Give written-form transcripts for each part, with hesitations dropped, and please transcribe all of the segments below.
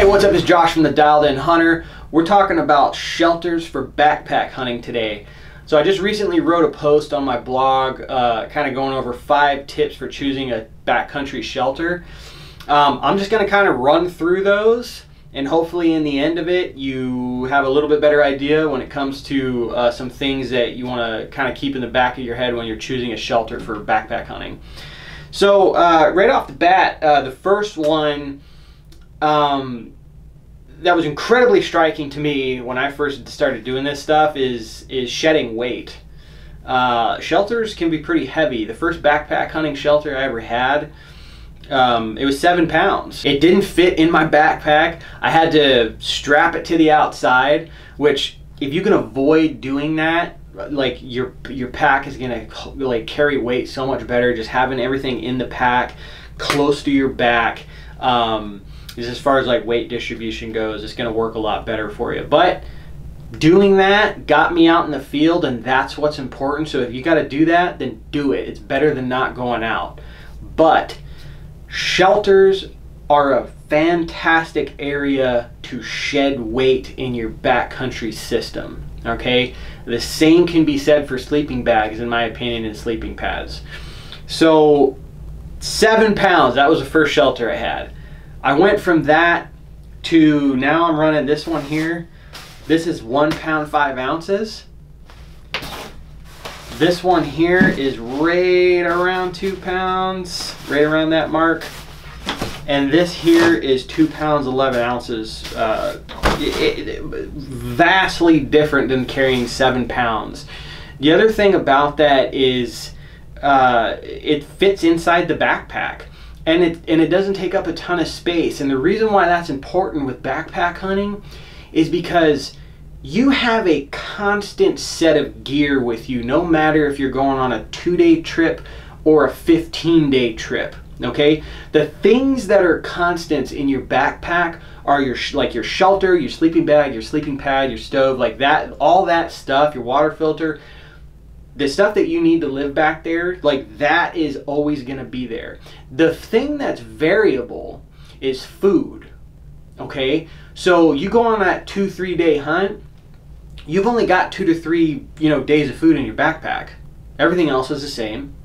what's up? It's Josh from the Dialed In Hunter. We're talking about shelters for backpack hunting today. So I just recently wrote a post on my blog kind of going over 5 tips for choosing a backcountry shelter. I'm just going to kind of run through those, and hopefully in the end of it you have a little bit better idea when it comes to some things that you want to kind of keep in the back of your head when you're choosing a shelter for backpack hunting. So right off the bat, the first one that was incredibly striking to me when I first started doing this stuff is shedding weight. Shelters can be pretty heavy. The first backpack hunting shelter I ever had, it was 7 pounds. It didn't fit in my backpack. I had to strap it to the outside, which if you can avoid doing that, like your pack is gonna like carry weight so much better. Just having everything in the pack close to your back, as far as like weight distribution goes, it's gonna work a lot better for you. But doing that got me out in the field, and that's what's important. So if you got to do that, then do it. It's better than not going out. But shelters are a fantastic area to shed weight in your backcountry system. Okay, the same can be said for sleeping bags, in my opinion, and sleeping pads. So 7 pounds, that was the first shelter I had. I went from that to now I'm running this one here. This is 1 pound 5 ounces. This one here is right around 2 pounds, right around that mark. And this here is 2 pounds 11 ounces. Vastly different than carrying 7 pounds. The other thing about that is it fits inside the backpack. And it doesn't take up a ton of space. And the reason why that's important with backpack hunting is because you have a constant set of gear with you, no matter if you're going on a 2-day trip or a 15-day trip. Okay, the things that are constants in your backpack are your shelter, your sleeping bag, your sleeping pad, your stove, like that, all that stuff, your water filter. The stuff that you need to live back there, like that is always going to be there. The thing that's variable is food. Okay, so you go on that 2-3 day hunt, you've only got 2 to 3 days of food in your backpack. Everything else is the same.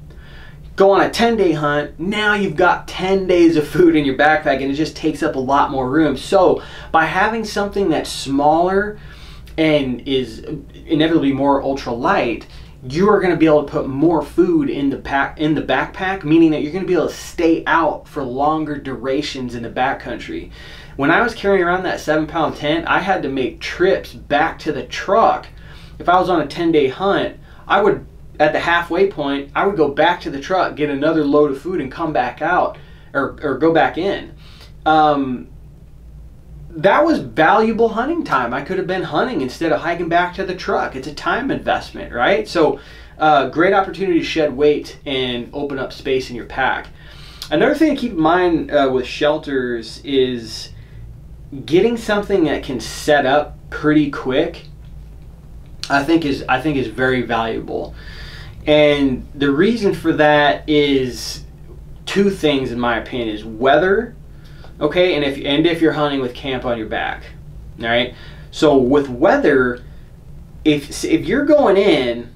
Go on a 10-day hunt, now you've got 10 days of food in your backpack, and it just takes up a lot more room. So by having something that's smaller and is inevitably more ultra light, you are going to be able to put more food in the backpack, meaning that you're going to be able to stay out for longer durations in the backcountry. When I was carrying around that 7 pound tent, I had to make trips back to the truck. If I was on a 10-day hunt, I would, at the halfway point, I would go back to the truck, get another load of food, and come back out or go back in. That was valuable hunting time. I could have been hunting instead of hiking back to the truck. It's a time investment, right? So great opportunity to shed weight and open up space in your pack. Another thing to keep in mind with shelters is getting something that can set up pretty quick. I think is very valuable. And the reason for that is 2 things, in my opinion, is weather. Okay, and if you're hunting with camp on your back, all right. So with weather, if you're going in,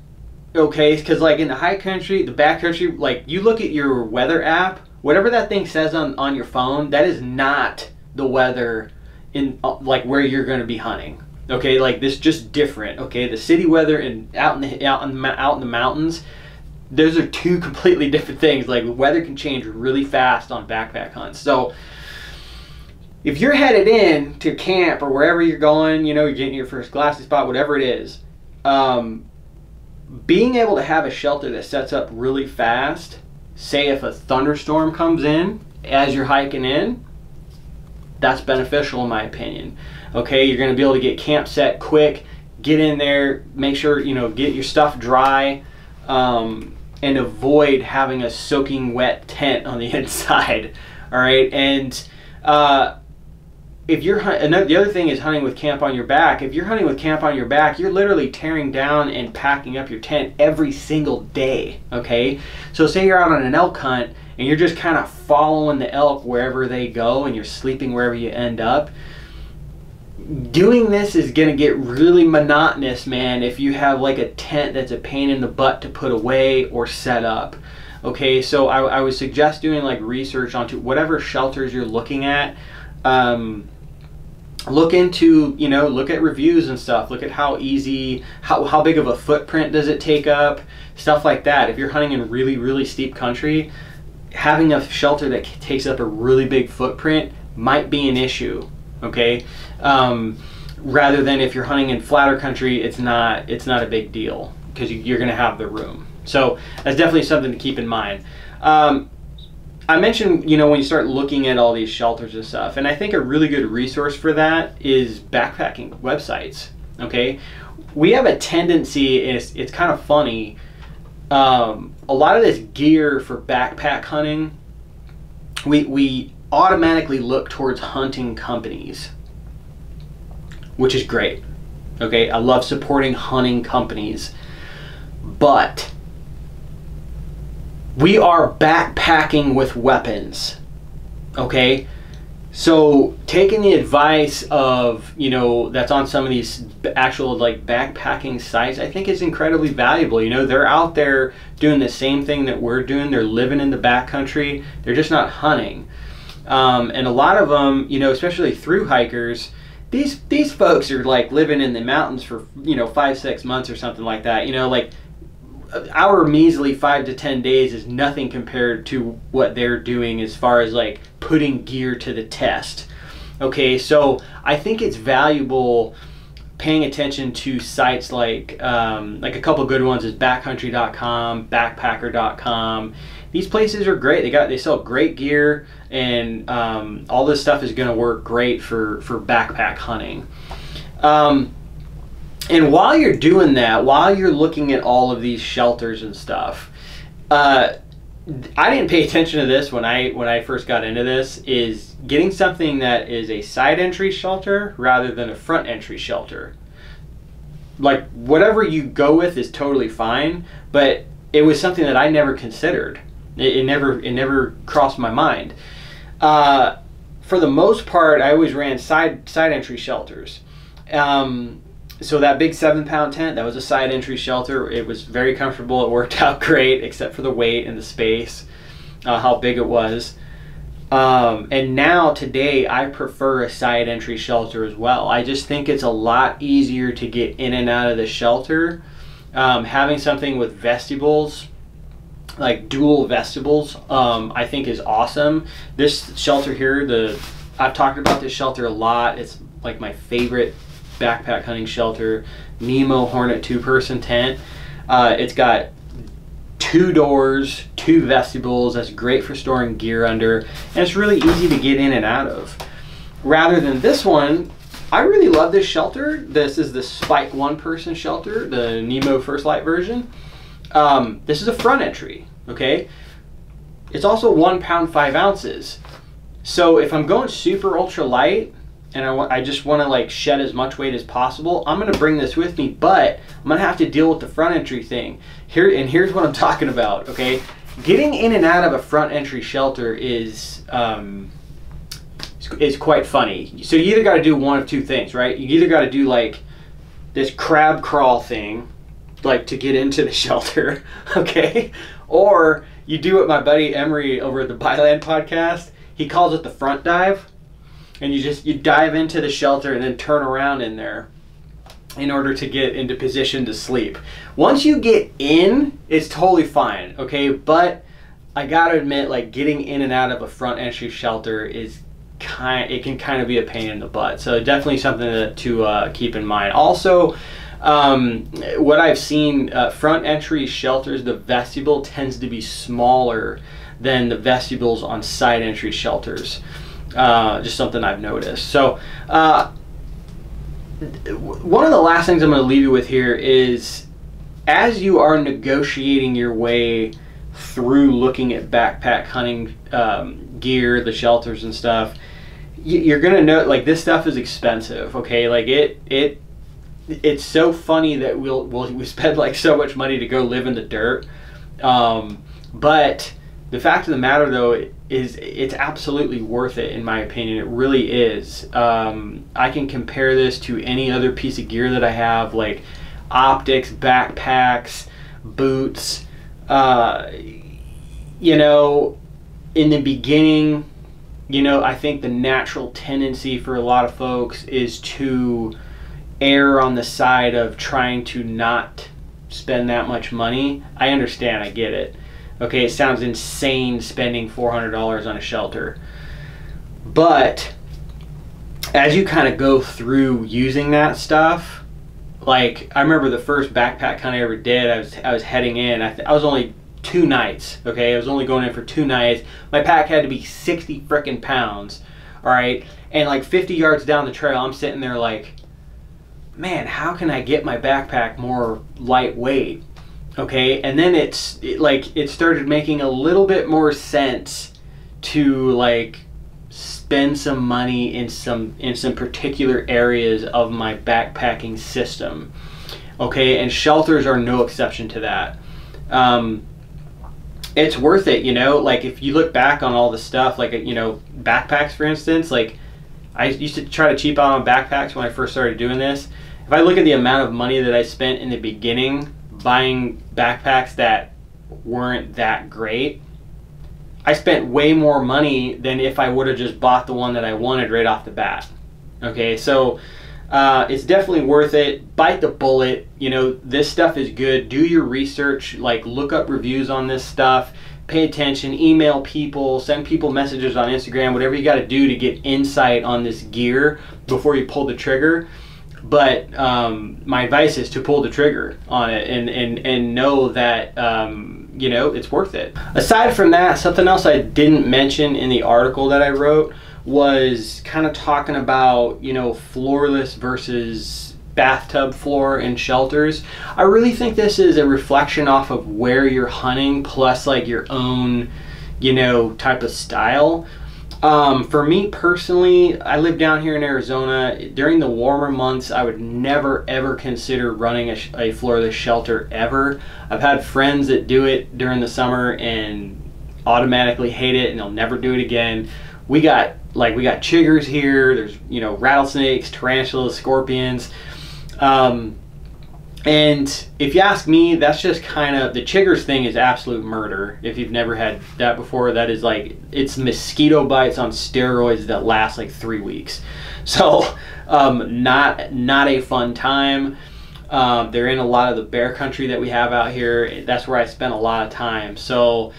okay, because like in the high country, the back country, like you look at your weather app, whatever that thing says on your phone, that is not the weather in like where you're going to be hunting. Okay, like this just different. Okay, the city weather and out in the mountains, those are 2 completely different things. Like weather can change really fast on backpack hunts. So if you're headed in to camp or wherever you're going, you're getting your first glassy spot, whatever it is, being able to have a shelter that sets up really fast, say if a thunderstorm comes in as you're hiking in, that's beneficial in my opinion. Okay, you're going to be able to get camp set quick, get in there, make sure, get your stuff dry, and avoid having a soaking wet tent on the inside. All right, and if you're the other thing is hunting with camp on your back. If you're hunting with camp on your back, you're literally tearing down and packing up your tent every single day. Okay, so say you're out on an elk hunt and you're just kind of following the elk wherever they go and you're sleeping wherever you end up, doing this is going to get really monotonous, man, if you have like a tent that's a pain in the butt to put away or set up. Okay, so I would suggest doing like research onto whatever shelters you're looking at. Look into, you know, look at reviews and stuff. Look at how easy, how big of a footprint does it take up, stuff like that. If you're hunting in really, really steep country, having a shelter that takes up a really big footprint might be an issue, okay? Rather than if you're hunting in flatter country, it's not a big deal because you're going to have the room. So that's definitely something to keep in mind. I mentioned, you know, when you start looking at all these shelters and stuff, and I think a really good resource for that is backpacking websites, okay? We have a tendency, and it's kind of funny, a lot of this gear for backpack hunting, we automatically look towards hunting companies, which is great, okay? I love supporting hunting companies, but we are backpacking with weapons, okay? So taking the advice of, you know, that's on some of these actual like backpacking sites, I think is incredibly valuable. You know, they're out there doing the same thing that we're doing. They're living in the backcountry. They're just not hunting. And a lot of them, you know, especially through hikers, these folks are like living in the mountains for, you know, 5-6 months or something like that. You know, like our measly 5 to 10 days is nothing compared to what they're doing as far as like putting gear to the test. Okay, so I think it's valuable paying attention to sites like a couple good ones is backcountry.com, backpacker.com. These places are great. They sell great gear, and all this stuff is going to work great for backpack hunting. And while you're doing that, while you're looking at all of these shelters and stuff, I didn't pay attention to this when I first got into this, is getting something that is a side entry shelter rather than a front entry shelter. Like, whatever you go with is totally fine, but it was something that I never considered. It never crossed my mind. For the most part, I always ran side entry shelters. So that big 7-pound tent, that was a side entry shelter. It was very comfortable. It worked out great, except for the weight and the space, how big it was. And now today, I prefer a side entry shelter as well. I just think it's a lot easier to get in and out of the shelter. Having something with vestibules, like dual vestibules, I think is awesome. This shelter here, I've talked about this shelter a lot. It's like my favorite backpack hunting shelter, Nemo Hornet 2-person tent. It's got 2 doors, 2 vestibules. That's great for storing gear under, and it's really easy to get in and out of. Rather than this one, I really love this shelter. This is the Spike 1-person shelter, the Nemo First Light version. This is a front entry, okay? It's also 1 pound 5 ounces. So if I'm going super ultra light, and I just want to like shed as much weight as possible, I'm going to bring this with me, but I'm going to have to deal with the front entry thing. Here's what I'm talking about, okay? Getting in and out of a front entry shelter is quite funny. So you either got to do one of 2 things, right? You either got to do like this crab crawl thing, like to get into the shelter, okay? Or you do what my buddy Emery over at the Byland podcast, he calls it the front dive. And you dive into the shelter and then turn around in there in order to get into position to sleep. Once you get in, it's totally fine, okay? But I gotta admit, like, getting in and out of a front entry shelter is it can kind of be a pain in the butt. So definitely something to keep in mind. Also, what I've seen, front entry shelters, the vestibule tends to be smaller than the vestibules on side entry shelters. Just something I've noticed. So one of the last things I'm going to leave you with here is, as you are negotiating your way through looking at backpack hunting gear, the shelters and stuff, you're going to know, like, this stuff is expensive, okay? Like, it's so funny that we spend like so much money to go live in the dirt, but The fact of the matter, though, is it's absolutely worth it, in my opinion. It really is. I can compare this to any other piece of gear that I have, like optics, backpacks, boots. You know, in the beginning, you know, I think the natural tendency for a lot of folks is to err on the side of trying to not spend that much money. I understand, I get it. Okay, it sounds insane spending $400 on a shelter. But as you kind of go through using that stuff, like I remember the first backpack hunt I ever did, I was heading in. I was only 2 nights, okay? I was only going in for 2 nights. My pack had to be 60 frickin' pounds, all right? And like 50 yards down the trail, I'm sitting there like, man, how can I get my backpack more lightweight? Okay, and then it started making a little bit more sense to like spend some money in some particular areas of my backpacking system. Okay, and shelters are no exception to that. It's worth it, you know. Like if you look back on all the stuff, like, you know, backpacks for instance, like I used to try to cheap out on backpacks when I first started doing this. If I look at the amount of money that I spent in the beginning buying backpacks that weren't that great, I spent way more money than if I would have just bought the one that I wanted right off the bat. Okay, so it's definitely worth it. Bite the bullet. You know, this stuff is good. Do your research, like look up reviews on this stuff, pay attention, email people, send people messages on Instagram, whatever you got to do to get insight on this gear before you pull the trigger. But my advice is to pull the trigger on it and know that, you know, it's worth it. Aside from that, something else I didn't mention in the article that I wrote was kind of talking about, you know, floorless versus bathtub floor in shelters. I really think this is a reflection off of where you're hunting, plus like your own, you know, type of style. For me personally, I live down here in Arizona. During the warmer months, I would never ever consider running a floorless shelter ever. I've had friends that do it during the summer and automatically hate it, and they'll never do it again. We got chiggers here. There's, you know, rattlesnakes, tarantulas, scorpions. And if you ask me, that's just kind of, the chiggers thing is absolute murder. If you've never had that before, that is like, it's mosquito bites on steroids that last like 3 weeks. So not a fun time. They're in a lot of the bear country that we have out here. That's where I spent a lot of time. So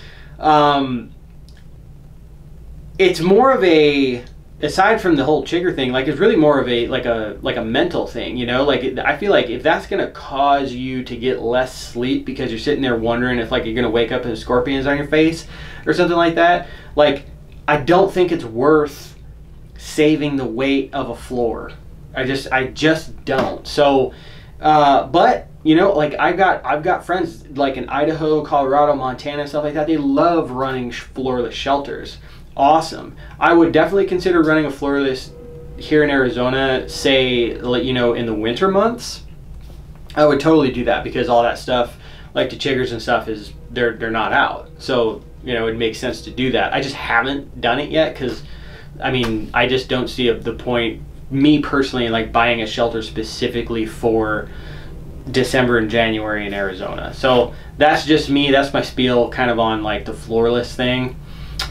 it's more of a, aside from the whole chigger thing, like it's really more of a like a mental thing, you know. Like I feel like if that's gonna cause you to get less sleep because you're sitting there wondering if like you're gonna wake up and scorpions on your face or something like that, like I don't think it's worth saving the weight of a floor. I just don't. So but you know, like I've got friends like in Idaho, Colorado, Montana, stuff like that. They love running floorless shelters. Awesome. I would definitely consider running a floorless here in Arizona, say, you know, in the winter months. I would totally do that because all that stuff, like the chiggers and stuff, is they're not out. So, you know, it makes sense to do that. I just haven't done it yet because, I mean, I just don't see the point, me personally, in like buying a shelter specifically for December and January in Arizona. So that's just me. That's my spiel kind of on like the floorless thing.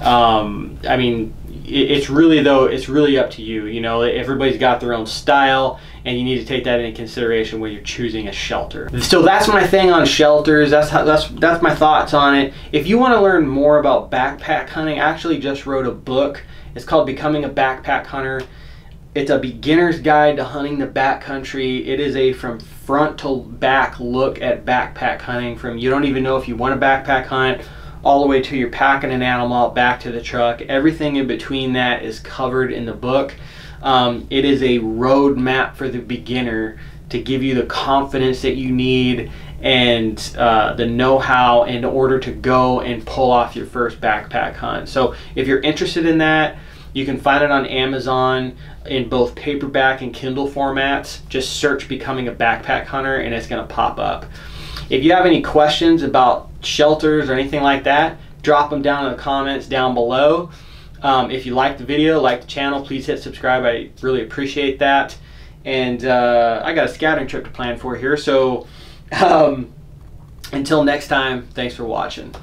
I mean, it's really, though, it's really up to you. You know, everybody's got their own style, and you need to take that into consideration when you're choosing a shelter. So that's my thing on shelters. That's my thoughts on it. If you want to learn more about backpack hunting, I actually just wrote a book. It's called Becoming a Backpack Hunter. It's a beginner's guide to hunting the backcountry. It is a from front to back look at backpack hunting, from you don't even know if you want to backpack hunt all the way to you're packing an animal out back to the truck. Everything in between that is covered in the book. It is a roadmap for the beginner to give you the confidence that you need and the know-how in order to go and pull off your first backpack hunt. So if you're interested in that, you can find it on Amazon in both paperback and Kindle formats. Just search Becoming a Backpack Hunter and it's going to pop up. If you have any questions about shelters or anything like that, drop them down in the comments down below. If you like the video, like the channel, please hit subscribe. I really appreciate that. And I got a scouting trip to plan for here, so until next time, thanks for watching.